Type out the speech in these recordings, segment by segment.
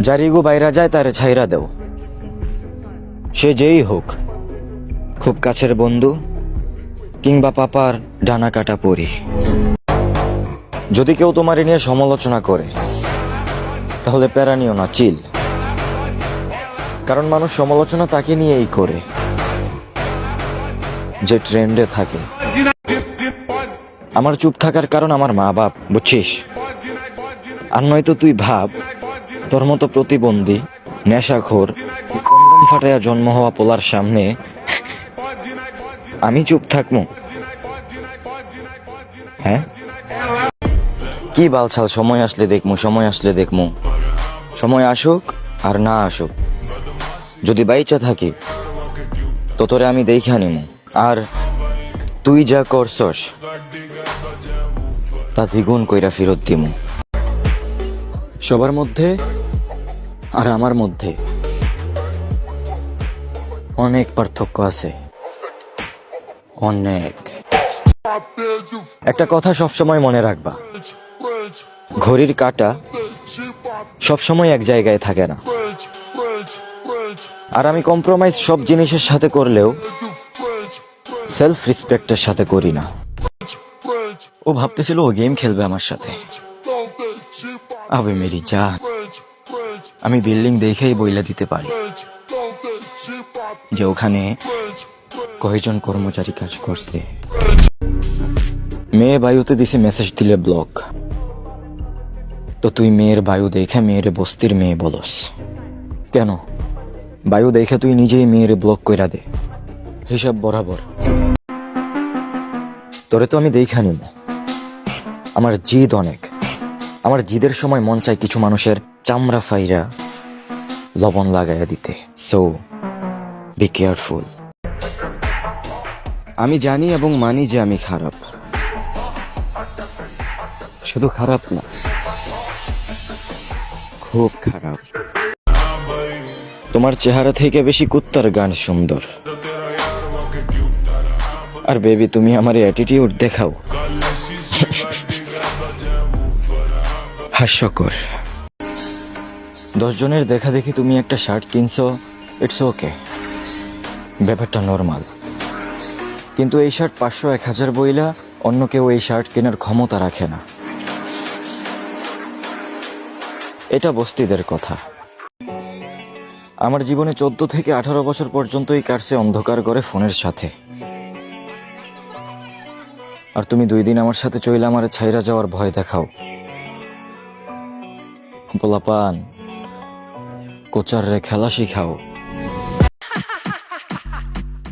যারিগো বাইরা যায় তারে ছাইরা দেও, সে যেই হোক, খুব কাছের বন্ধু কিংবা পাপার ডানা কাটা পরি। যদি কেউ তোমারে নিয়ে সমালোচনা করে তাহলে প্যারা নিও না, চিল। কারণ মানুষ সমালোচনা তাকে নিয়েই করে যে ট্রেন্ডে থাকে। আমার চুপ থাকার কারণ আমার মা বাপ, বুঝছিস? আর নয়তো তুই ভাব, তোর মতো প্রতিবন্ধী নেশাখোর কন্ডম ফাটাইয়া জন্ম হওয়া পোলার সামনে আমি চুপ থাকবো? হ্যাঁ, কি বালছাল, সময় আসলে দেখমু, সময় আসলে দেখমু। সময় আসুক আর না আসুক, যদি বাইচা থাকি তো তোরে আমি দেখা নিমু। আর তুই যা করছস তা দ্বিগুণ কইরা ফেরত দিমু। সবার মধ্যে আর আমার মধ্যে অনেক পার্থক্য আছে, অনেক। একটা কথা সবসময় মনে রাখবা, ঘড়ির কাঁটা সবসময় এক জায়গায় থাকে না। আর আমি কম্প্রোমাইজ সব জিনিসের সাথে করলেও সেলফ রেসপেক্টের সাথে করি না। ও ভাবতেছিল ও গেম খেলবে আমার সাথে। আবে মেরি জান, আমি বিল্ডিং দেখেই বইলা দিতে পারি যে ওখানে কয়জন কর্মচারী কাজ করছে। মেয়ে বায়ুতে দিছে মেসেজ দিলে ব্লক, তো তুই মেয়ের বায়ু দেখে মেয়ের বস্তির মেয়ে বলস কেন? বায়ু দেখে তুই নিজেই মেয়ের ব্লক কইরা দে, হিসাব বরাবর। তোরে তো আমি দেখা নিব। আমার জিদ অনেক, আমার জিদের সময় মন চাই কিছু মানুষের চামড়া ফাইরা লবণ লাগাইয়া দিতে। So be careful. আমি জানি এবং মানি যে আমি খারাপ, শুধু খারাপ না, খুব খারাপ। তোমার চেহারা থেকে বেশি কুত্তার গান সুন্দর। আর বেবি, তুমি আমার অ্যাটিটিউড দেখাও হাস্যকর। 10 জনের দেখা দেখি তুমি একটা শার্ট কিনছো, ইটস ওকে, ব্যাপারটা নর্মাল। কিন্তু এই শার্ট 500 1000 বইলা অন্য কেউ এই শার্ট কেনার ক্ষমতা রাখে না। এটা বস্তিদের কথা। আমার জীবনে 14 থেকে 18 বছর পর্যন্তই কাটছে অন্ধকার করে ফোনের সাথে। আর তুমি 2 দিন আমার সাথে চইলা আমার ছাইরা যাওয়ার ভয় দেখাও। পোলাপান, কোচার রে খেলা শিখাও।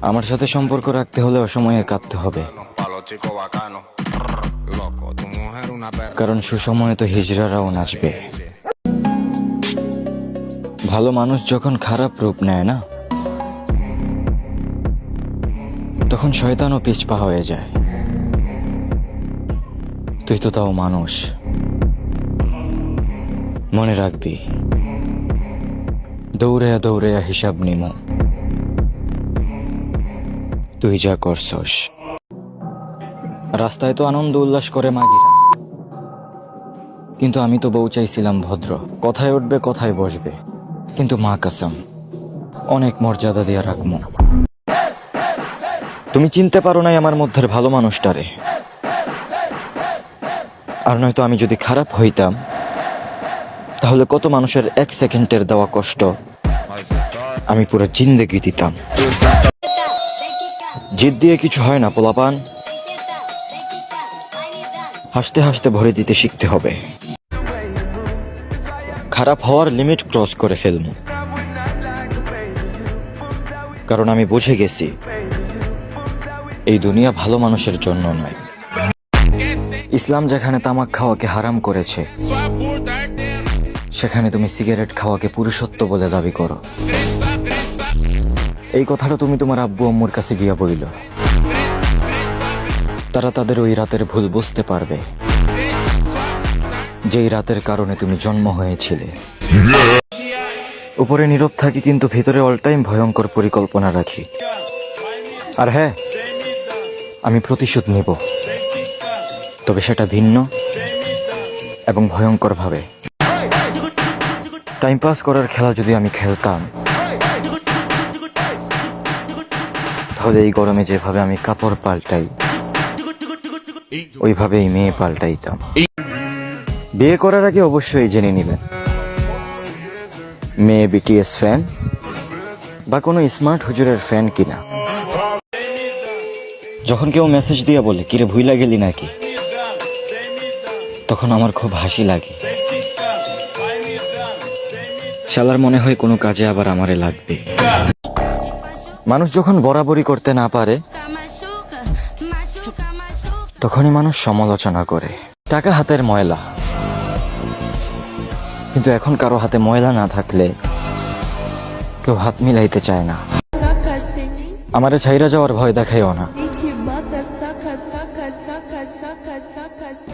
আমার সাথে সম্পর্ক রাখতে হলে অসময়ে কাঁদতে হবে, কারণ সুসময়ে তো হিজড়ারাও নাচবে। ভালো মানুষ যখন খারাপ রূপ নেয় না, তখন শয়তানও পিছপা হয়ে যায়। তুই তো তাও মানুষ, মনে রাখবি। দৌড়াইয়া দৌড়াইয়া হিসাব নিমো তুই যা করছস। রাস্তায় তো আনন্দ উল্লাস করে মাগিরা, কিন্তু আমি তো বউ চাইছিলাম ভদ্র, কথায় উঠবে কথায় বসবে। কিন্তু মা কসম, অনেক মর্যাদা দিয়া রাখবো। তুমি চিনতে পারো নাই আমার মধ্যের ভালো মানুষটারে। আর নয়তো আমি যদি খারাপ হইতাম তাহলে কত মানুষের 1 সেকেন্ডের দেওয়া কষ্ট আমি পুরো জিন্দেগি দিতাম। জিদ দিয়ে কিছু হয় না পোলাপান, হাসতে হাসতে ভরে দিতে শিখতে হবে। খারাপ হওয়ার লিমিট ক্রস করে ফেলবো, কারণ আমি বুঝে গেছি এই দুনিয়া ভালো মানুষের জন্য নয়। ইসলাম যেখানে তামাক খাওয়াকে হারাম করেছে, সেখানে তুমি সিগারেট খাওয়াকে পুরুষত্ব বলে দাবি করো। এই কথাটা তুমি তোমার আব্বু আম্মুর কাছে গিয়া বইল, তারা তাদের ওই রাতের ভুল বুঝতে পারবে, যেই রাতের কারণে তুমি জন্ম হয়েছিলে। উপরে নীরব থাকি কিন্তু ভিতরে অল টাইম ভয়ঙ্কর পরিকল্পনা রাখি। আর হ্যাঁ, আমি প্রতিশোধ নেব, তবে সেটা ভিন্ন এবং ভয়ঙ্কর ভাবে। টাইম পাস করার খেলা যদি আমি খেলতাম, তাহলে এই গরমে যেভাবে আমি কাপড় পাল্টাই, ওইভাবেই মেয়ে পাল্টাইতাম। বিয়ে করার আগে অবশ্যই জেনে নেবেন মেয়ে বিটিএস ফ্যান বা কোনো স্মার্ট হুজুরের ফ্যান কিনা। যখন কেউ মেসেজ দিয়ে বলে কিরে ভুইলা গেলি নাকি, তখন আমার খুব হাসি লাগে। শালার মনে হয় কোনো কাজে আবার আমারে লাগবে। মানুষ যখন বরাবরি করতে না পারে, তখনই মানুষ সমালোচনা করে। টাকা হাতের ময়লা, কিন্তু এখন কারো হাতে ময়লা না থাকলে কেউ হাত মিলাইতে চায় না। আমারে ছাইরা যাওয়ার ভয় দেখাইও না।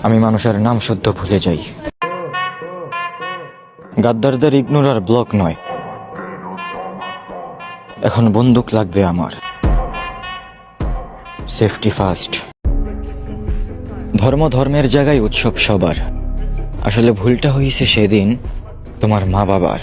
আমি মানুষের নাম শুদ্ধ ভুলে যাই। গাদ্দারদের ইগনোর আর ব্লক নয়, এখন বন্দুক লাগবে আমার। Safety first. ধর্মের জায়গায় উৎসব সবার, আসলে ভুলটা হয়েছে সেদিন তোমার মা বাবার।